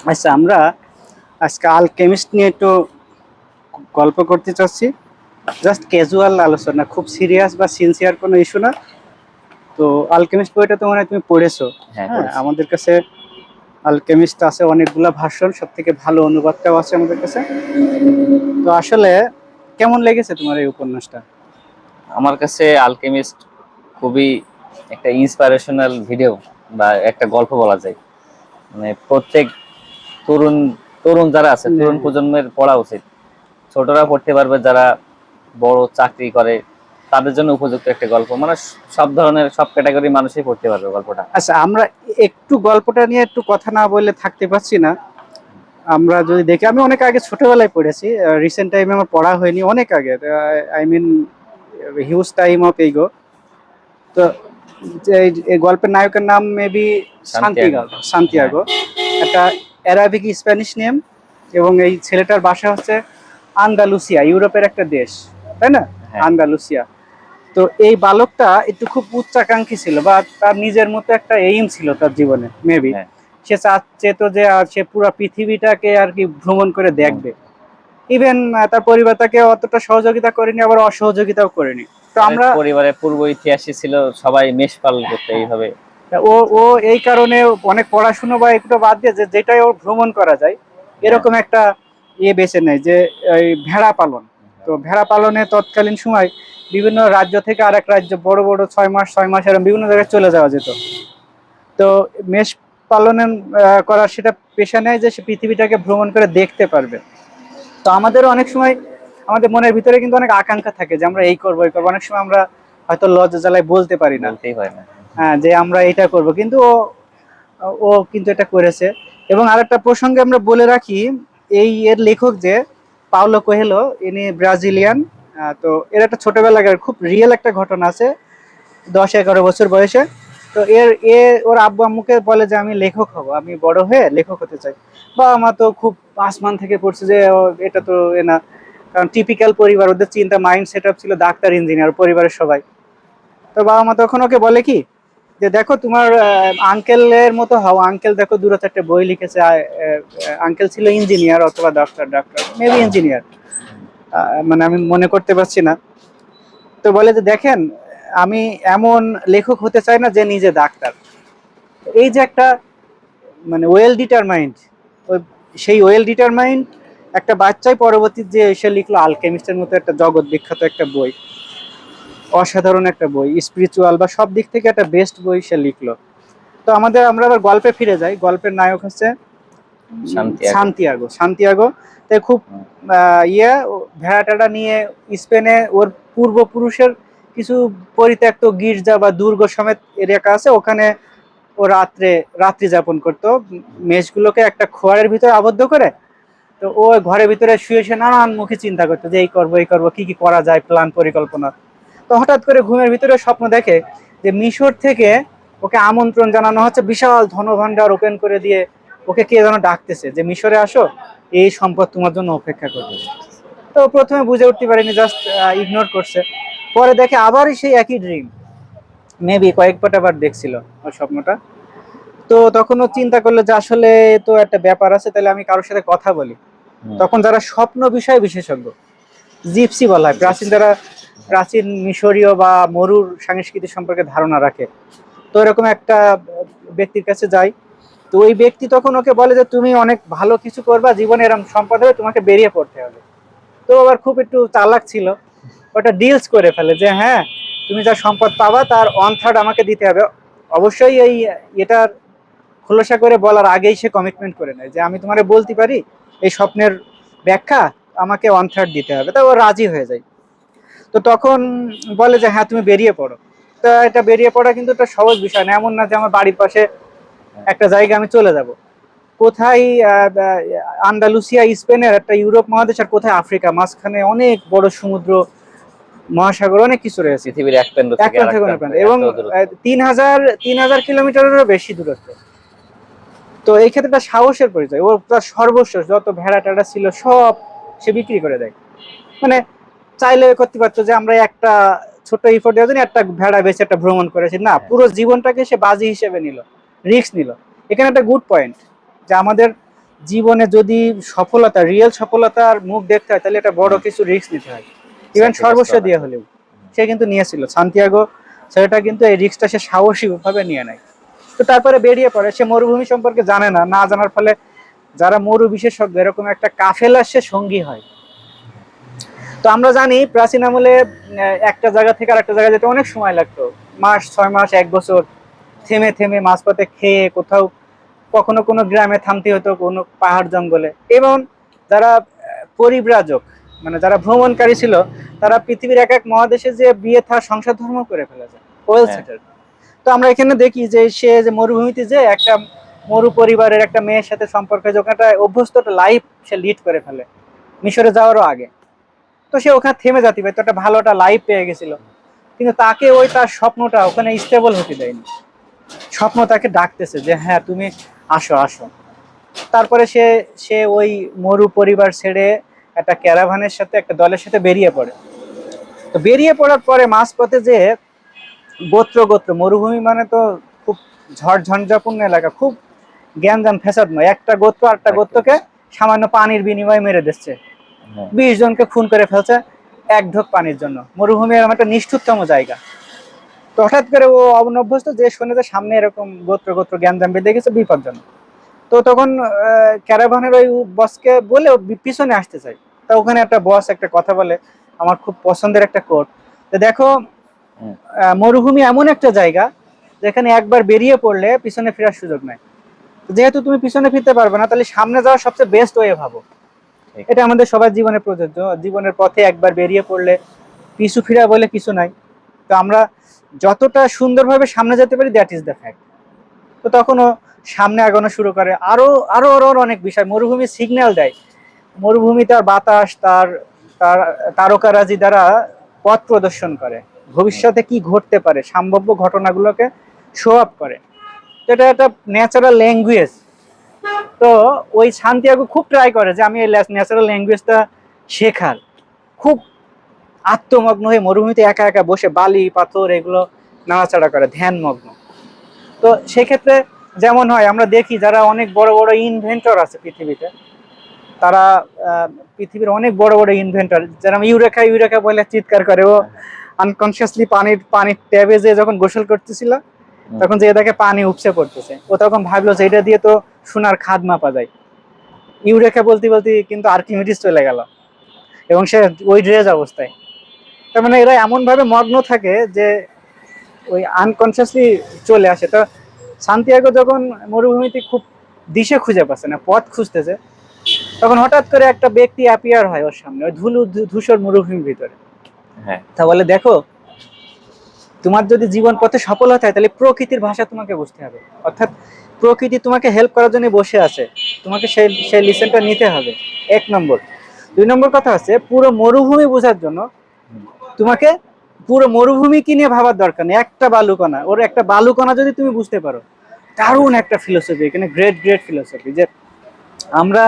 আচ্ছা, আমরা আজকে আলকেমিস্ট নিয়ে একটু গল্প করতে চাচ্ছি। জাস্ট ক্যাজুয়াল আলোচনা, খুব সিরিয়াস বা সিনসিয়ার কোনো ইস্যু না। তো আলকেমিস্ট বইটা তো মনে হয় তুমি পড়েছো। হ্যাঁ, হ্যাঁ, পড়েছি। আমাদের কাছে আলকেমিস্ট আছে অনেকগুলা ভার্সন, সব থেকে ভালো অনুবাদটাও আছে আমাদের কাছে। তো আসলে কেমন লেগেছে তোমার এই উপন্যাসটা? আমার কাছে আলকেমিস্ট খুবই একটা ইন্সপিরেশনাল ভিডিও বা একটা গল্প বলা যায়। মানে প্রত্যেক তরুণ তরুণ যারা আছে, তরুণ হ্যাঁ, প্রজন্মের পড়া উচিত। ছোটরা পড়তে পারবে, যারা বড় চাকরি করে তাদের জন্য উপযুক্ত একটা গল্প। মানে সব ধরনের, সব ক্যাটাগরি মানুষই পড়তে পারবে গল্পটা। আচ্ছা, আমরা একটু গল্পটা নিয়ে একটু কথা না বললে থাকতে পারছি না। আমরা যদি দেখি, আমি অনেক আগে ছোটবেলায় পড়েছি, রিসেন্ট টাইমে আমার পড়া হয়নি, অনেক আগে। I mean huge time of ago. তো এই গল্পের নায়কের নাম মেবি শান্তিয়াগো। সান্তিয়াগো। হ্যাঁ, সান্তিয়াগো একটা অ্যারাবিক স্প্যানিশ নেম, এবং এই ছেলেটার বাসা হচ্ছে আন্দালুসিয়া, ইউরোপের একটা দেশ, তাই না? হ্যাঁ, আন্দালুসিয়া। তো এই বালকটা একটু খুব উচ্চাকাঙ্ক্ষী ছিল, বা তার নিজের মতো একটা এইম ছিল তার জীবনে মেবি। হ্যাঁ। সে চাচ্ছে তো যে সে পুরো পৃথিবীটাকে আর কি ভ্রমণ করে হুম। দেখবে। ইভেন তার পরিবার তাকে অতটা সহযোগিতা করেনি, আবার অসহযোগিতাও করেনি। তো তাদের আমরা পরিবারের পূর্ব ইতিহাসই ছিল সবাই মেষ পালন করতে এইভাবে। তা ও ও এই কারণে অনেক পড়াশুনো বা একটু বাদ দিয়ে যে যেটাই ওর ভ্রমণ করা যায় হ্যাঁ, এরকম একটা বেছে নেয়, যে এই ভেড়া পালন। তো ভেড়া পালনে তৎকালীন সময় বিভিন্ন রাজ্য থেকে আরেক রাজ্য, বড় বড় 6 মাস এরকম বিভিন্ন জায়গায় চলে যাওয়া যেত। তো মেষ পালনের করার সেটা পেশা নেয় যে সে পৃথিবীটাকে ভ্রমণ করে দেখতে পারবে। তো আমাদেরও অনেক সময় আমাদের মনের ভিতরে কিন্তু অনেক আকাঙ্ক্ষা থাকে যে আমরা এই করবো এই করবো, অনেক সময় আমরা হয়তো লজ্জা জ্বালায় বলতে পারি না। বলতেই হয় না। হ্যাঁ, যে আমরা এটা করব, কিন্তু ও ও কিন্তু এটা করেছে। এবং আরেকটা প্রসঙ্গে আমরা বলে রাখি, এই এর লেখক যে পাওলো কোয়েলো, ইনি ব্রাজিলিয়ান। তো এর একটা ছোটবেলাকার খুব রিয়েল একটা ঘটনা আছে, 10-11 বছর বয়সে। তো ওর আব্বু আম্মুকে বলে যে আমি লেখক হব, আমি বড় হয়ে লেখক হতে চাই। বাবা মা তো খুব আসমান থেকে পড়ছে যে এটা তো এ না, কারণ টিপিক্যাল পরিবার, ওদের চিন্তা মাইন্ড সেট আপ ছিল ডাক্তার ইঞ্জিনিয়ার পরিবারের সবাই। তো বাবা মা তখন ওকে বলে কি, যে দেখো তোমার আঙ্কেলের মতো হও, আঙ্কেল দেখো দুটো চারটে বই লিখেছে, আঙ্কেল ছিল ইঞ্জিনিয়ার অথবা ডাক্তার, মেবি ইঞ্জিনিয়ার, মানে আমি মনে করতে পারছি না। তো বলে যে দেখেন, আমি এমন লেখক হতে চাই না যে নিজে ডাক্তার। এই যে একটা মানে ওয়েল ডিটারমাইন্ড, ওই সেই ওয়েল ডিটারমাইন্ড একটা বাচ্চাই পরবর্তী যে এসে লিখলো আলকেমিস্টের মতো একটা জগৎ বিখ্যাত একটা বই, অসাধারণ একটা বই, স্পিরিচুয়াল বা সব দিক থেকে একটা বেস্ট বই সে লিখলো। তো আমরা আবার গল্পে ফিরে যাই, গল্পের নায়ক হচ্ছে শান্তিয়াগো। সান্তিয়াগো। সান্তিয়াগো তে খুব হুম। ভেড়া টেড়া নিয়ে স্পেনে ওর পূর্বপুরুষের কিছু পরিত্যক্ত গির্জা বা দুর্গ সমেত এলাকা আছে, ওখানে ও রাত্রি যাপন করতো, মেষগুলোকে একটা খোয়ারের ভিতরে আবদ্ধ করে। তো ও ঘরের ভিতরে শুয়ে শুয়ে নানান মুখে চিন্তা করতো যে এই করবো কি কি করা যায়, প্ল্যান পরিকল্পনা। তো হঠাৎ করে ঘুমের ভিতরে স্বপ্ন দেখে যে মিশর থেকে ওকে আমন্ত্রণ জানানো হচ্ছে, বিশাল ধনভাণ্ডার ওপেন করে দিয়ে ওকে কে যেন ডাকতেছে যে মিশরে আসো, এই সম্পদ তোমার জন্য অপেক্ষা করতেছে। তো প্রথমে বুঝে উঠতে পারেনি, জাস্ট ইগনোর করছে। পরে দেখে আবারই সেই একই ড্রিম, মেবি কয়েকবার আবার দেখছিল ওই স্বপ্নটা। তো তখন ও চিন্তা করলো যে আসলে তো একটা ব্যাপার আছে, তাহলে আমি কারোর সাথে কথা বলি। হুম। তখন যারা স্বপ্ন বিষয়ে বিশেষজ্ঞ, জিপসি বলা হয়, প্রাচীন জিপসি। যারা প্রাচীন মিশরীয় বা মরুর সংস্কৃতি সম্পর্কে ধারণা রাখে, তো এরকম একটা ব্যক্তির কাছে যাই। তো ওই ব্যক্তি তখন ওকে বলে যে তুমি অনেক ভালো কিছু করবা জীবনে, এরকম সম্পদ হবে, তোমাকে বেরিয়ে পড়তে হবে। তো আবার খুব একটু চালাক ছিল, ওটা ডিলস করে ফেলে যে হ্যাঁ, তুমি যা সম্পদ পাবা তার 1/3 আমাকে দিতে হবে। অবশ্যই এই এটার খোলসা করে বলার আগেই সে কমিটমেন্ট করে নেয় যে আমি তোমারে বলতে পারি এই স্বপ্নের ব্যাখ্যা, আমাকে 1/3 দিতে হবে। তা ও রাজি হয়ে যায়। তো তখন বলে যে হ্যাঁ তুমি বেরিয়ে পড়ো। তা এটা বেরিয়ে পড়া কিন্তু একটা সহজ বিষয় না, এমন না যে আমার বাড়ির পাশে একটা জায়গা আমি চলে যাব। কোথায় আন্দালুসিয়া স্পেনের একটা, ইউরোপ মহাদেশ, আর কোথায় আফ্রিকা, মাঝখানে অনেক বড় সমুদ্র, মহাসাগর, অনেক কিছু রয়েছে। পৃথিবীর এক প্রান্ত এক থেকে প্রান্ত আরেক থেকে অন্য প্রান্ত, প্রান্ত, এবং এত দূরত্ব। 3,000 কিলোমিটারেরও বেশি দূরত্ব। তো এই ক্ষেত্রে তার সাহসের পরিচয়, ও তার সর্বস্ব যত ভেড়া টেড়া ছিল সব সে বিক্রি করে দেয়। মানে চাইলে করতে পারতো যে আমরা একটা ছোট ইফোর্ট দেওয়ার জন্য একটা ভেড়া বেঁচে একটা ভ্রমণ করেছি, না, হ্যাঁ। পুরো জীবনটাকে সে বাজি হিসেবে নিল, রিস্ক নিল। এখানে একটা গুড পয়েন্ট যে আমাদের জীবনে যদি সফলতা, রিয়েল সফলতার মুখ দেখতে হয়, তাহলে এটা বড় কিছু রিস্ক নিতে হয়, ইভেন সর্বস্ব দিয়ে হলেও। সে কিন্তু নিয়েছিল, সান্তিয়াগো সেটা কিন্তু এই রিস্কটা সে সাহসী ভাবে নিয়ে নেয়। তো তারপরে বেরিয়ে পড়ে, সে মরুভূমি সম্পর্কে জানে না, না জানার ফলে যারা মরু বিশেষজ্ঞ এরকম একটা কাফেলার সে সঙ্গী হয়। তো আমরা জানি প্রাচীন আমলে একটা জায়গা থেকে আরেকটা জায়গায় যেতে অনেক সময় লাগতো, মাস, 6 মাস, 1 বছর থেমে থেমে মাঝপথে খেয়ে কোথাও, কখনো কোনো গ্রামে থামতে হতো, কোনো পাহাড় জঙ্গলে। এবং যারা পরিব্রাজক, মানে যারা ভ্রমণকারী ছিল, তারা পৃথিবীর এক এক মহাদেশে যে বিয়ে থা সংসার ধর্ম করে ফেলেছে, ওয়েল সেটেল। তো আমরা এখানে দেখি যে সে যে মরুভূমিতে যে একটা মরু পরিবারের একটা মেয়ের সাথে সম্পর্কে যখন একটা অভ্যস্ত লাইফ সে লিড করে ফেলে মিশরে যাওয়ারও আগে, তো সে ওখানে থেমে যেতে পারে, তো একটা ভালো একটা লাইফ পেয়ে গেছিল। কিন্তু তাকে ওই তার স্বপ্নটা ওখানে স্টেবল হতে দেয়নি। স্বপ্ন তাকে ডাকতেছে যে হ্যাঁ তুমি আসো আসো। তারপরে সে সে ওই মরু পরিবার ছেড়ে একটা ক্যারাভানের সাথে, একটা দলের সাথে বেরিয়ে পড়ে। তো বেরিয়ে পড়ার পরে মাঝপথে যে গোত্র গোত্র, মরুভূমি মানে তো খুব ঝড় ঝঞ্ঝাপূর্ণ এলাকা, খুব জ্ঞানজাম ফেসাদময়, একটা গোত্র আরেকটা গোত্রকে সামান্য পানির বিনিময়ে মেরে দিচ্ছে, 20 জনকে খুন করে ফেলছে এক ঢোক পানির জন্য। মরুভূমি এরকম একটা নিষ্ঠুরতম জায়গা। তো হঠাৎ করে ও অনভ্যস্ত, যে শুনে যে সামনে এরকম গোত্র গোত্র জ্ঞানজাম বেঁধে গেছে, বিপজ্জনক। তো তখন ক্যারাভানের ওই বসকে বলে ও পিছনে আসতে চাই। তা ওখানে একটা বস একটা কথা বলে, আমার খুব পছন্দের একটা কোট, যে দেখো মরুভূমি এমন একটা জায়গা যেখানে একবার বেরিয়ে পড়লে পিছনে ফেরার সুযোগ নাই। যেহেতু তুমি পিছনে ফিরতে পারবে না, তাহলে সামনে যাওয়ার সবচেয়ে বেস্ট ওয়ে ভাবো। এটা আমাদের সবার জীবনে প্রযোজ্য। জীবনের পথে একবার বেরিয়ে পড়লে পিছু ফিরা বলে কিছু নাই। তো আমরা যতটা সুন্দরভাবে সামনে যেতে পারি, দ্যাট ইজ দ্য ফ্যাক্ট। তো তখনও সামনে আগানো শুরু করে, আরো আরো আরো আরো অনেক বিষয় মরুভূমি সিগন্যাল দেয়। মরুভূমি তার বাতাস, তার তার তারকারাজি দ্বারা পথ প্রদর্শন করে, ভবিষ্যতে কি ঘটতে পারে সম্ভাব্য ঘটনাগুলোকে শো আপ করে। এটা একটা ন্যাচারাল ল্যাঙ্গুয়েজ। তো ওই সান্তিয়াগো খুব ট্রাই করে যে আমি এই ন্যাচারাল ল্যাঙ্গুয়েজটা শেখার, খুব আত্মমগ্ন হয়ে মরুভূমিতে একা একা বসে বালি পাথর এগুলো নাড়াচাড়া করে, ধ্যানমগ্ন। তো সেক্ষেত্রে যেমন হয়, আমরা দেখি যারা অনেক বড় বড় ইনভেন্টর আছে পৃথিবীতে, তারা পৃথিবীর অনেক বড় বড় ইনভেন্টর, যারা ইউরেকা ইউরেকা বলে চিৎকার করে, ও আনকনসিয়াসলি পানির ট্যাবে যে যখন গোসল করতেছিল, তখন যে দেখে পানি উপচে পড়তেছে, ও তখন ভাবলো যে এটা দিয়ে তো সোনার খাদ মাপা যায়। ইউরেকা বলতে বলতে কিন্তু আর্কিমিডিস চলে গেল, এবং সে ওই ড্রেজ অবস্থায়। তার মানে এরা এমন ভাবে মগ্ন থাকে যে ওই আনকনসিয়াসলি চলে আসে। তো সান্তিয়াগো যখন মরুভূমিতে খুব দিশে খুঁজে পাচ্ছে না, পথ খুঁজতেছে, তখন হঠাৎ করে একটা ব্যক্তি অ্যাপিয়ার হয় ওর সামনে, ওই ধূসর মরুভূমির ভিতরে। তা বলে দেখো, তোমার যদি জীবন পথে সফল হতে হয়, তাহলে প্রকৃতির ভাষা তোমাকে বুঝতে হবে। অর্থাৎ প্রকৃতি তোমাকে হেল্প করার জন্য বসে আছে, তোমাকে সেই লিসেনটা নিতে হবে, 1 নম্বর। 2 নম্বর কথা আছে, পুরো মরুভূমি বোঝার জন্য তোমাকে পুরো মরুভূমি কি নিয়ে ভাবার দরকার নেই, একটা বালুকণা, ওর একটা বালুকণা যদি তুমি বুঝতে পারো, দারুণ একটা ফিলোসফি এখানে, গ্রেট গ্রেট ফিলোসফি, যে আমরা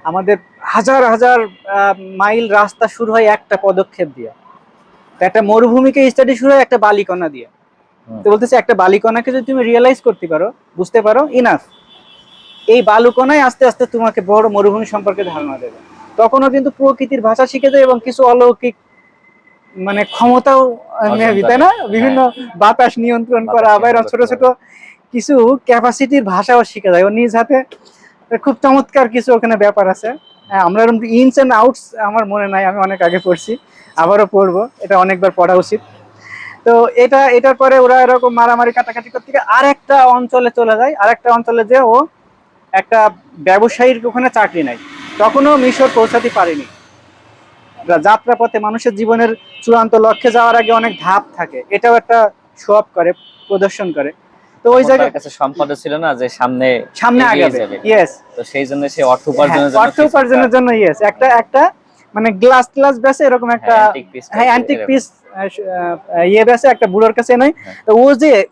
আমাদের হাজার হাজার মাইল রাস্তা শুরু হয় একটা পদক্ষেপ দিয়ে, একটা মরুভূমিকে স্টাডি শুরু হয় একটা বালিকণা দিয়ে। তো বলতেছে একটা বালিকণাকে যদি তুমি রিয়েলাইজ করতে পারো, বুঝতে পারো, ইনাফ। এই বালুকণাই আস্তে আস্তে তোমাকে বড় মরুভূমি সম্পর্কে ধারণা দেবে। তখনও কিন্তু প্রকৃতির ভাষা শিখে যায়, এবং কিছু অলৌকিক মানে ক্ষমতাও নেবে, তাই না? বিভিন্ন বাতাস নিয়ন্ত্রণ করা, আবার ছোট ছোট কিছু ক্যাপাসিটির ভাষাও শিখে যায় ও নিজ হাতে। খুব চমৎকার কিছু ওখানে ব্যাপার আছে। হ্যাঁ, আমরা এরকম ইনস এন্ড আউটস আমার মনে নাই, আমি অনেক আগে পড়ছি, আবারও পড়বো, এটা অনেকবার পড়া উচিত। তো এটার পরে ওরা এরকম মারামারি কাটাকাটি করতে গিয়ে আরেকটা অঞ্চলে চলে যায়, আরেকটা অঞ্চলে যে ও একটা ব্যবসায়ীর ওখানে চাকরি নেয়। তখনও মিশর পৌঁছাতে পারেনি। যাত্রাপথে মানুষের জীবনের চূড়ান্ত লক্ষ্যে যাওয়ার আগে অনেক ধাপ থাকে, এটাও একটা শো আপ করে, প্রদর্শন করে। তো ওই জায়গায় কাছে সম্পদ ছিল না যে সামনে আগাবে, ইয়েস। তো সেই জন্য সে অর্থ উপার্জনের জন্য ইয়েস, একটা মানে গ্লাস বেসে এরকম একটা, হ্যাঁ, অ্যান্টিক পিস ইয়ে বেসে একটা বুড়োর কাছে নয়। তো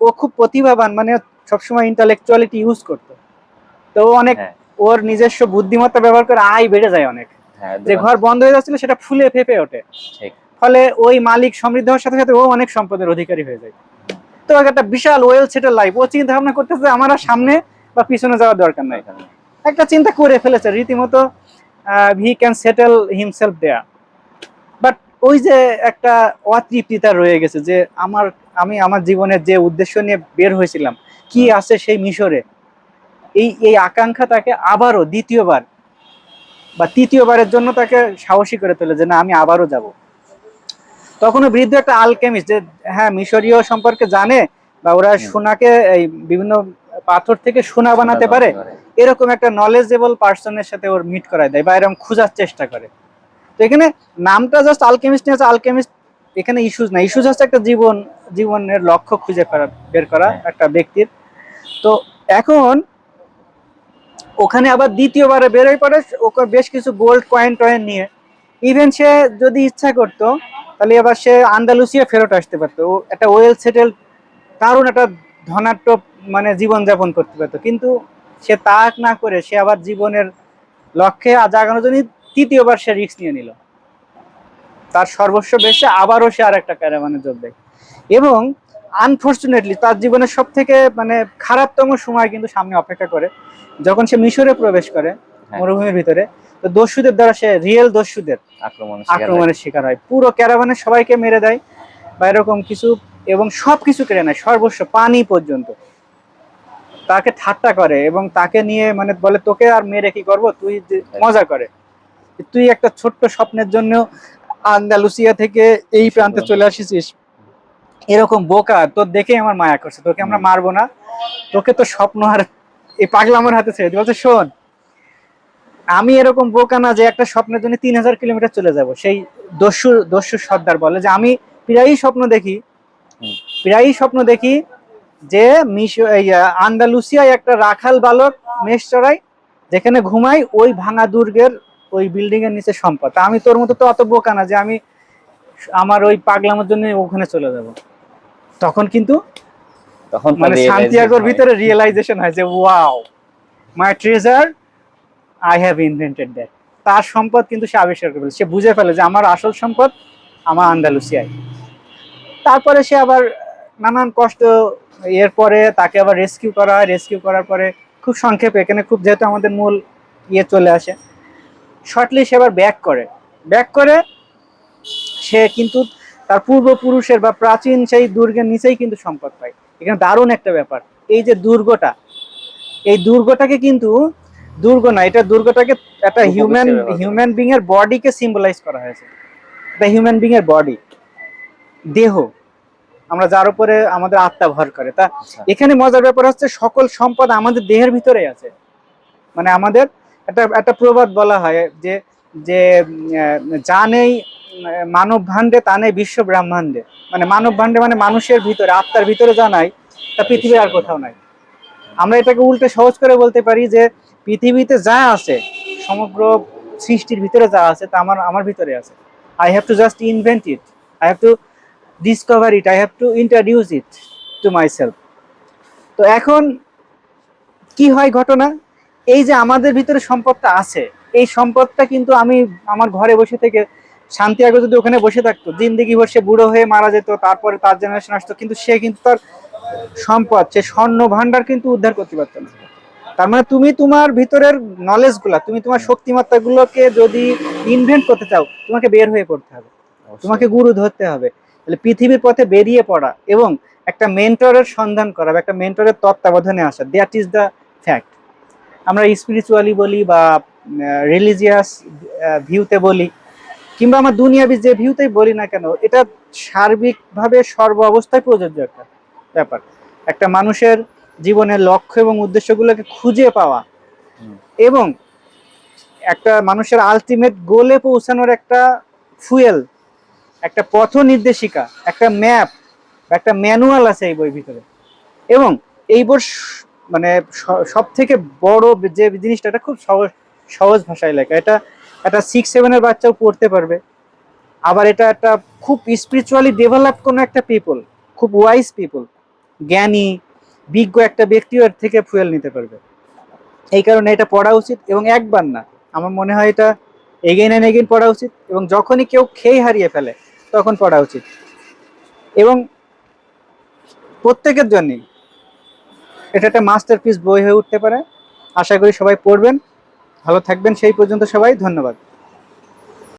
ও খুব প্রতিভাবান, মানে সবসময় ইন্টালেকচুয়ালিটি ইউজ করতো। তো অনেক ওর নিজস্ব বুদ্ধিমত্তা ব্যবহার করে আয় বেড়ে যায় অনেক। যে ঘর বন্ধ হয়ে যাচ্ছিল সেটা ফুলে ফেপে ওঠে, ফলে ওই মালিক সমৃদ্ধ হওয়ার সাথে সাথে ও অনেক সম্পদের অধিকারী হয়ে যায়। তো একটা বিশাল ওয়েল সেটেল লাইফ, ও চিন্তা ভাবনা করতেছে আমার আর সামনে বা পিছনে যাওয়ার দরকার নাই, একটা চিন্তা করে ফেলেছে রীতিমতো, he can settle himself there. But ওই যে একটা অতৃপ্তিতা রয়ে গেছে যে আমি আমার জীবনের যে উদ্দেশ্য নিয়ে বের হয়েছিলাম, কি আছে সেই মিশরে, এই আকাঙ্ক্ষা তাকে আবারও দ্বিতীয়বার বা তৃতীয়বারের জন্য তাকে সাহসী করে তোলে যে না, আমি আবারও যাব। তখনও বৃদ্ধ একটা আলকেমিস্ট, যে হ্যাঁ মিশরীয় সম্পর্কে জানে, বা ওরা সোনাকে এই বিভিন্ন পাথর থেকে সোনা বানাতে পারে, এরকম একটা নলেজেবল পার্সনের সাথে ওর মিট করায় দেয় বা এরকম খোঁজার চেষ্টা করে। তো এখানে নামটা জাস্ট আলকেমিস্ট নিয়ে আছে, আলকেমিস্ট এখানে ইস্যুজ না, ইস্যুজ হচ্ছে একটা জীবনের লক্ষ্য খুঁজে বের করা একটা ব্যক্তির। তো এখন ওখানে আবার দ্বিতীয়বারে বেরোয় পড়ে ওকে বেশ কিছু গোল্ড কয়েন টয়েন নিয়ে। ইভেন সে যদি ইচ্ছা করতো তাহলে আবার সে আন্দালুসিয়া ফেরত আসতে পারতো, ও একটা ওয়েল সেটেল দারুণ একটা ধনাঢ্য মানে জীবনযাপন করতে পারতো, কিন্তু সে তা না করে সে আবার জীবনের লক্ষ্যে জাগানোর জন্য তৃতীয়বার সে রিস্ক নিয়ে নিল। তার সর্বস্ব বেশে আবারও সে আর একটা ক্যারাভানে যোগ দেয়। এবং আনফর্চুনেটলি তার জীবনের সব থেকে মানে খারাপতম সময় কিন্তু সামনে অপেক্ষা করে, যখন সে মিশরে প্রবেশ করে মরুভূমির ভিতরে। তো দস্যুদের দ্বারা সে রিয়েল দস্যুদের আক্রমণের শিকার হয়, পুরো ক্যারাভানের সবাইকে মেরে দেয় বা এরকম কিছু, এবং সবকিছু কেড়ে নেয়, সর্বস্ব পানি পর্যন্ত। তাকে ঠাট্টা করে এবং তাকে নিয়ে মানে বলে তোকে আর মেরে কি করবো, তুই মজা করে, তুই একটা ছোট্ট স্বপ্নের জন্য আন্দালুসিয়া থেকে এই প্রান্তে চলে আসিস, এরকম বোকা, তোর দেখে আমার মায়া করছে, তোকে আমরা মারবো না, তোকে তো স্বপ্ন আর এই পাগলামোর হাতে ছেড়ে দিই। বলছে শোন, আমি এরকম বোকা না যে একটা স্বপ্নের জন্য 3000 কিলোমিটার চলে যাব। সেই দস্যু সর্দার বলে যে আমি প্রায়ই স্বপ্ন দেখি যে আন্দালুসিয়ায় একটা রাখাল বালক মেষ চড়াই, যেখানে ঘুমাই ওই ভাঙা দুর্গের ওই বিল্ডিং এর নিচে সম্পদ। আমি তোর মতো তো অত বোকা না যে আমি আমার ওই পাগলামোর জন্য ওখানে চলে যাব। তখন কিন্তু মানে সান্তিয়াগোর ভিতরে রিয়েলাইজেশন হয় যে wow, my treasure, I have invented that. তার সম্পদ কিন্তু সে আবিষ্কার করে ফেলে, সে বুঝে ফেলে যে আমার আসল সম্পদ আমার আন্দালুসিয়ায়। তারপরে সে আবার নানান কষ্ট, এরপরে তাকে আবার রেস্কিউ করার পরে খুব সংক্ষেপে, এখানে খুব যেহেতু আমাদের মূল চলে আসে, শর্টলি সে আবার ব্যাক করে সে কিন্তু তার পূর্বপুরুষের বা প্রাচীন সেই দুর্গের নিচেই কিন্তু সম্পদ পায়। এখানে দারুণ একটা ব্যাপার, এই যে এই দুর্গটাকে কিন্তু দুর্গ না, এটা দুর্গটাকে একটা হিউম্যান বিং এর বডিকে সিম্বলাইজ করা হয়েছে। দ্য হিউম্যান বিং এর বডি, দেহ, আমরা যার উপরে আমাদের আত্মা ভর করে। তা এখানে মজার ব্যাপার হচ্ছে সকল সম্পদ আমাদের দেহের ভিতরে আছে। মানে আমাদের একটা প্রবাদ বলা হয় যে যে যা নেই মানব ভাণ্ডে তা নেই বিশ্ব ব্রহ্মাণ্ডে। মানে মানব ভাণ্ডে মানে মানুষের ভিতরে, আত্মার ভিতরে যা নাই তা পৃথিবীর আর কোথাও নাই। আমরা এটাকে উল্টে সহজ করে বলতে পারি যে পৃথিবীতে যা আছে, সমগ্র সৃষ্টির ভিতরে যা আছে তা আমার ভিতরে আছে। I have to just invent it, I have to discover it, I have to introduce it to myself. তো এখন কি হয় ঘটনা, এই যে আমাদের ভিতরে সম্পদটা আছে, এই সম্পদটা কিন্তু আমি আমার ঘরে বসে থেকে, সান্তিয়াগো যদি ওখানে বসে থাকতো জিন্দেগি ভর সে বুড়ো হয়ে মারা যেত, তারপরে তার জেনারেশন আসতো, কিন্তু সে কিন্তু তার সম্পদ, সে স্বর্ণ ভান্ডার কিন্তু উদ্ধার করতে পারতো না। তার মানে তুমি তোমার ভিতরের নলেজ গুলা, তুমি তোমার শক্তিমত্তা গুলোকে যদি ইনভেন্ট করতে চাও, তোমাকে বের হয়ে পড়তে হবে, তোমাকে গুরু ধরতে হবে। তাহলে পৃথিবীর পথে বেরিয়ে পড়া এবং একটা মেন্টরের সন্ধান করা, একটা মেন্টরের তত্ত্বাবধানে আসা, দ্যাট ইজ দ্য ফ্যাক্ট। আমরা স্পিরিচুয়ালি বলি বা রিলিজিয়াস ভিউতে বলি, কিংবা আমার দুনিয়াবি যে ভিউতেই বলি না কেন, এটা সার্বিকভাবে সর্ব অবস্থায় প্রযোজ্য একটা ব্যাপার। একটা মানুষের জীবনের লক্ষ্য এবং উদ্দেশ্যগুলোকে খুঁজে পাওয়া এবং একটা মানুষের আলটিমেট গোলে পৌঁছানোর একটা ফুয়েল, একটা পথ নির্দেশিকা, একটা ম্যাপ, একটা ম্যানুয়াল আছে এই বইয়ের ভিতরে। এবং এই বই মানে সব থেকে বড় যে জিনিসটা, এটা খুব সহজ ভাষায় লেখা, এটা একটা 6-7 বাচ্চাও পড়তে পারবে। আবার এটা একটা খুব স্পিরিচুয়ালি ডেভেলপ কোনো একটা পিপল, খুব ওয়াইজ পিপল, জ্ঞানী বিজ্ঞ একটা ব্যক্তিও এর থেকে ফুয়েল নিতে পারবে। এই কারণে এটা পড়া উচিত, এবং একবার না, আমার মনে হয় এটা এগেইন অ্যান্ড এগেইন পড়া উচিত, এবং যখনই কেউ খেয়ে হারিয়ে ফেলে তখন পড়া উচিত। এবং প্রত্যেকের জন্যই এটা একটা মাস্টারপিস বই হয়ে উঠতে পারে। আশা করি সবাই পড়বেন। ভালো থাকবেন সেই পর্যন্ত সবাই, ধন্যবাদ।